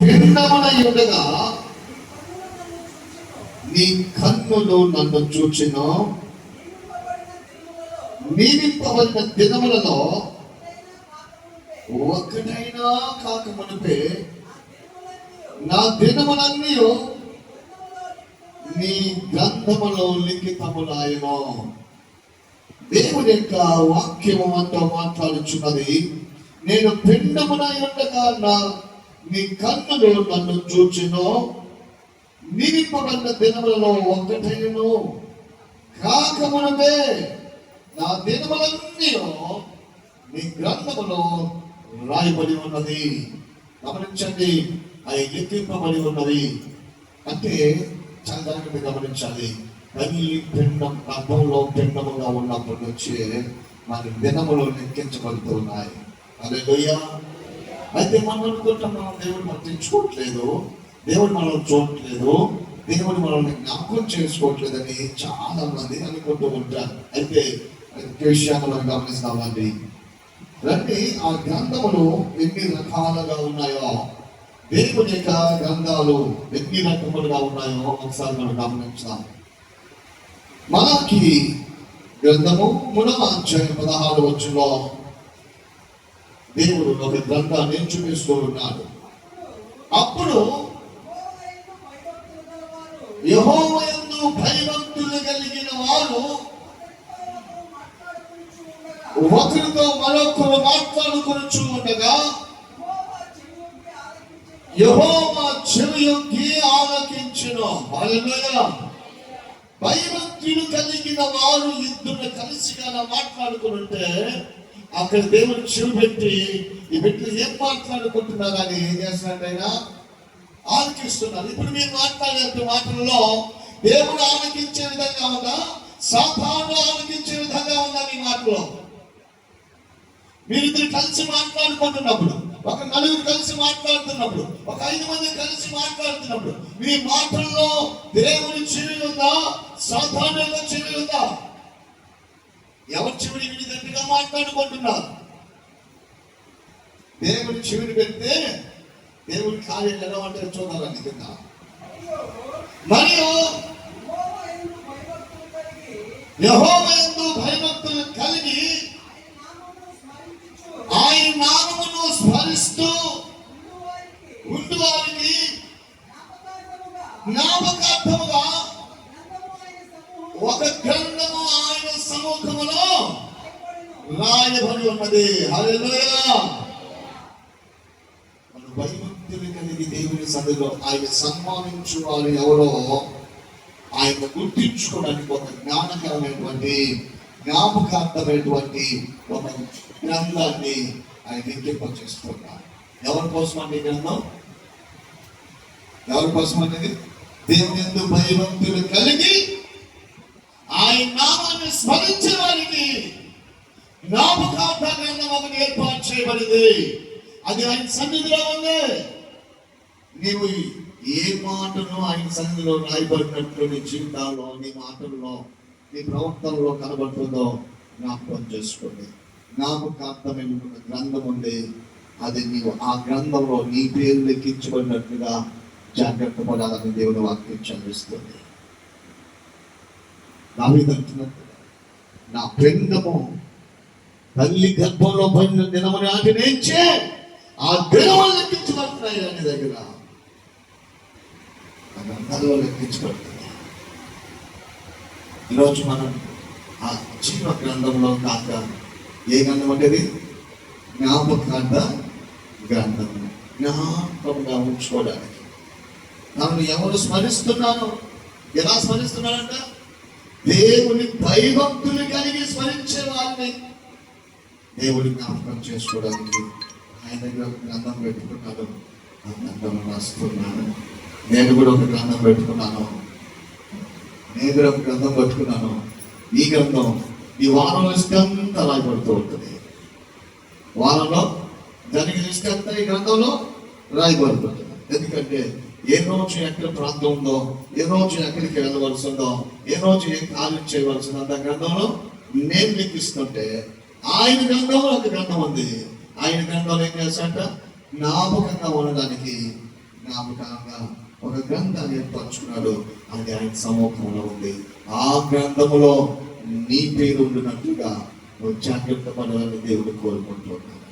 భిన్నమై ఉండగా నీ కన్నులు నన్ను చూచెను. నియమింపబడిన దినములలో ఒక్కటైనా కాకమునుపే నా దినములన్నీ నీ గ్రంథములో లిఖితములాయను. దేవుని యొక్క వాక్యము మనతో మాట్లాడుచున్నది. నేను పిండమునై ఉండగా నీ కన్నులు నన్ను చూచెను. నియమింపబడిన దినములలో ఒక్కటైనను కాకమునుపే నా దినములన్నీ నీ గ్రంథములో రాయబడి ఉన్నది. గమనించండి, అవి లిఖింపబడి ఉన్నవి అంటే చాలా జాగ్రత్తగా గమనించాలి. తల్లి పిండం గర్భంలో పిండముగా ఉన్నప్పటి నుంచి మన దినములు లెక్కించబడుతూ ఉన్నాయి. హల్లెలూయా. అయితే మనం అనుకుంటున్నాం దేవుడు పట్టించుకోవట్లేదు, దేవుడు మనల్ని చూడట్లేదు, దేవుడు మనల్ని జ్ఞాపకం చేసుకోవట్లేదని చాలా మంది అనుకుంటూ ఉంటారు. అయితే విషయాన్ని మనం గమనిస్తామండి. రండి, ఆ గ్రంథములు ఎన్ని రకాలుగా ఉన్నాయో, దేవుని యొక్క గ్రంథాలు ఎన్ని రకములుగా ఉన్నాయో ఒకసారి మనం గమనించాం. మలాకి గ్రంథము 3వ అధ్యాయం 16వ వచనంలో దేవుడు ఒక గ్రంథాన్ని చూపిస్తూ ఉన్నాడు. అప్పుడు యెహోవా యందు భయభక్తులు కలిగిన వారు ఒకరితో మరొకరు మాట్లాడుకొనుచు ఉండగా యెహోవా చెవియొగ్గి ఆలకించెను. హల్లెలూయా. భయభక్తులు కలిగిన వారు ఇద్దరు కలిసి మాట్లాడుకుంటే అక్కడ దేవుడు చెవి పెట్టి ఈ బిడ్డలు ఏం మాట్లాడుకుంటున్నారని ఏం చేస్తున్నాడు, ఆయన ఆలకిస్తున్నారు. ఇప్పుడు మీరు మాట్లాడే మాటల్లో దేవుడు ఆలకించే విధంగా ఉందా, సాతాను ఆలకించే విధంగా ఉందా? మీ మాటలో మీరిద్దరు కలిసి మాట్లాడుకుంటున్నప్పుడు, ఒక నలుగురు కలిసి మాట్లాడుతున్నప్పుడు, ఒక 5 మంది కలిసి మాట్లాడుతున్నప్పుడు మీ మాటల్లో దేవుని చెవి ఉందా, సాతాను చెవి ఉందా? ఎవరి చెవిని విడిదట్టుగా మాట్లాడుకుంటున్నారు? దేవుని చెవిని పెడితే దేవుని కార్యాలు ఎలా ఉంటారో చూడాలని కింద. మరియు యెహోవా యందు భయభక్తులు కలిగి ఆయన నామమును స్మరిస్తూ ఉండు వారికి జ్ఞాపకార్థముగా ఒక గ్రంథము ఆయన సముఖములో రాయబడి ఉన్నది. హల్లెలూయా. మన భయభక్తులు కలిగి దేవుని సన్నిధిలో ఆయన సన్మానించు వారు ఎవరో ఆయన గుర్తించుకోవడానికి ఒక జ్ఞానకరమైనటువంటి జ్ఞాపకార్థమైనటువంటి ఒక గ్రంథాన్ని ఆయన లిఖింపచేస్తున్నారు. ఎవరి కోసం అండి గ్రంథం? ఎవరి కోసం అనేది? దేవుని యందు భయభక్తులు కలిగి ఆయన నామాన్ని స్మరించే వారికి జ్ఞాపకార్థ గ్రంథం ఒకటి ఏర్పాటు చేయబడింది. అది ఆయన సన్నిధిలో ఉంది. నీవు ఏ మాటను ఆయన సన్నిధిలో రాయబడినట్లు నీ జీవితాల్లో, నీ మాటల్లో, నీ ప్రవర్తనలో కనబడుతుందో జ్ఞాపకం చేసుకోండి. జ్ఞాపకార్థమైన గ్రంథం ఉంది. అది నీవు ఆ గ్రంథంలో నీ పేరు లెక్కించబడినట్లుగా జాగ్రత్త పడాలని దేవుని వాక్యం చదివిస్తుంది. దావీదు అంటున్నట్టుగా నా పిండము తల్లి గర్భంలో పడిన దినమని ఆజ్ఞయించే ఆ దినములు లెక్కించబడుతున్నాయి. అనే దగ్గర ఆ గ్రంథాల్లో లెక్కించబడుతున్నాయి. ఈరోజు మనం ఆ జీవ గ్రంథంలో కాక ఏ గ్రంథం అంటే జ్ఞాపకార్థ గ్రంథం, జ్ఞాపకంగా ఉంచుకోవడానికి. నన్ను ఎవరు స్మరిస్తున్నాను? ఎలా స్మరిస్తున్నారంట? దేవుని భయభక్తులు కలిగి స్మరించే వారిని దేవుడి జ్ఞాపకం చేసుకోవడానికి ఆయన దగ్గర ఒక గ్రంథం పెట్టుకున్నాను. ఆ గ్రంథం రాస్తున్నాను. నేను కూడా ఒక గ్రంథం పెట్టుకున్నాను. నేను కూడా ఒక గ్రంథం పట్టుకున్నాను. ఈ గ్రంథం ఈ వారంలో ఇష్టంతా రాయబడుతూ ఉంటుంది. వారంలో జరిగిన ఇష్టంతా ఈ గ్రంథంలో రాయబడుతుంది. ఎందుకంటే ఏ రోజు ఎక్కడ ప్రాంతం ఉందో, ఏ రోజు ఎక్కడికి వెళ్ళవలసి ఉందో, ఏ రోజు ఏ కార్యం చేయవలసి ఉందో ఆ గ్రంథంలో నేను లిఖిస్తుంటే ఆయన గ్రంథంలో ఒక గ్రంథం ఉంది. ఆయన గ్రంథంలో ఏం చేస్తాట? జ్ఞాపకంగా ఉండడానికి జ్ఞాపకంగా ఒక గ్రంథాన్ని ఏర్పరచుకున్నాడు. అది ఆయన సముఖంలో ఉంది. ఆ గ్రంథములో నీ పేరు ఉండినట్లుగా నువ్వు జాగ్రత్త పడాలని దేవుడు కోరుకుంటున్నాడు.